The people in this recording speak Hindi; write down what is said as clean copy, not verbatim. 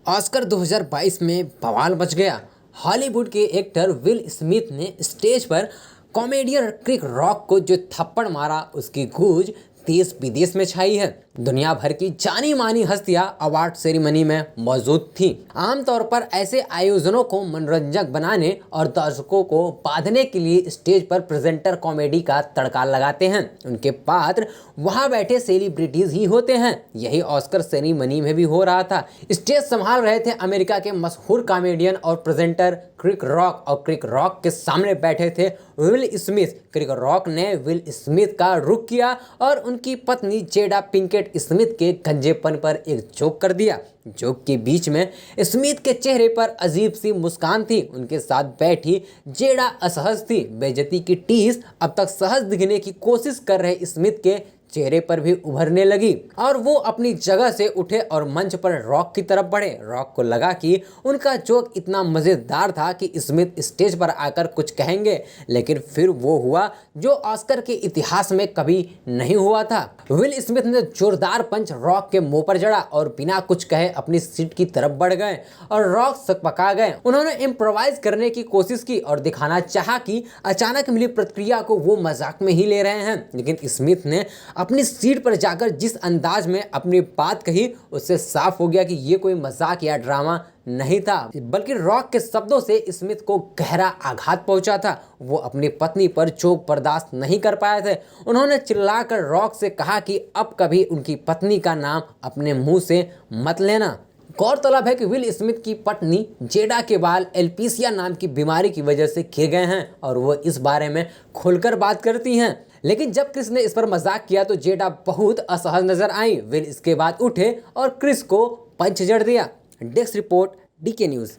ऑस्कर 2022 में बवाल मच गया। हॉलीवुड के एक्टर विल स्मिथ ने स्टेज पर कॉमेडियन क्रिस रॉक को जो थप्पड़ मारा, उसकी गूंज देश विदेश में छाई है। दुनिया भर की जानी मानी हस्तियां अवार्ड सेरेमनी में मौजूद थीं। आमतौर पर ऐसे आयोजनों को मनोरंजक बनाने और दर्शकों को बांधने के लिए स्टेज पर प्रेजेंटर कॉमेडी का तड़का लगाते हैं। उनके पात्र वहां बैठे सेलिब्रिटीज ही होते हैं। यही ऑस्कर सेरेमनी में भी हो रहा था। स्टेज संभाल रहे थे अमेरिका के मशहूर कॉमेडियन और प्रेजेंटर क्रिस रॉक, और क्रिस रॉक के सामने बैठे थे विल स्मिथ। क्रिस रॉक ने विल स्मिथ का रुख किया और उनकी पत्नी जेडा पिंकेट स्मिथ के गंजेपन पर एक जोक कर दिया। जोक के बीच में स्मिथ के चेहरे पर अजीब सी मुस्कान थी। उनके साथ बैठी जेडा असहज थी। बेइज्जती की टीस अब तक सहज दिखने की कोशिश कर रहे स्मिथ के चेहरे पर भी उभरने लगी और वो अपनी जगह से उठे और मंच पर रॉक की तरफ बढ़े। रॉक को लगा कि उनका जोक इतना मजेदार था कि स्मिथ स्टेज पर आकर कुछ कहेंगे, लेकिन फिर वो हुआ जो ऑस्कर के इतिहास में कभी नहीं हुआ था। विल स्मिथ ने जोरदार पंच रॉक के मुंह पर जड़ा और बिना कुछ कहे अपनी सीट की तरफ बढ़ गए और रॉक सकपका गए। उन्होंने इम्प्रोवाइज करने की कोशिश की और दिखाना चाहा कि अचानक मिली प्रतिक्रिया को वो मजाक में ही ले रहे हैं, लेकिन स्मिथ ने अपनी सीट पर जाकर जिस अंदाज में अपनी बात कही, उससे साफ हो गया कि ये कोई मजाक या ड्रामा नहीं था, बल्कि रॉक के शब्दों से स्मिथ को गहरा आघात पहुंचा था। वो अपनी पत्नी पर चोट बर्दाश्त नहीं कर पाए थे। उन्होंने चिल्लाकर रॉक से कहा कि अब कभी उनकी पत्नी का नाम अपने मुंह से मत लेना। गौरतलब है कि विल स्मिथ की पत्नी जेडा के बाल एलोपेशिया नाम की बीमारी की वजह से गिर गए हैं और वो इस बारे में खुलकर बात करती हैं। लेकिन जब क्रिस ने इस पर मजाक किया तो जेडा बहुत असहज नजर आई। विल इसके बाद उठे और क्रिस को पंच जड़ दिया। Desk report, DK news.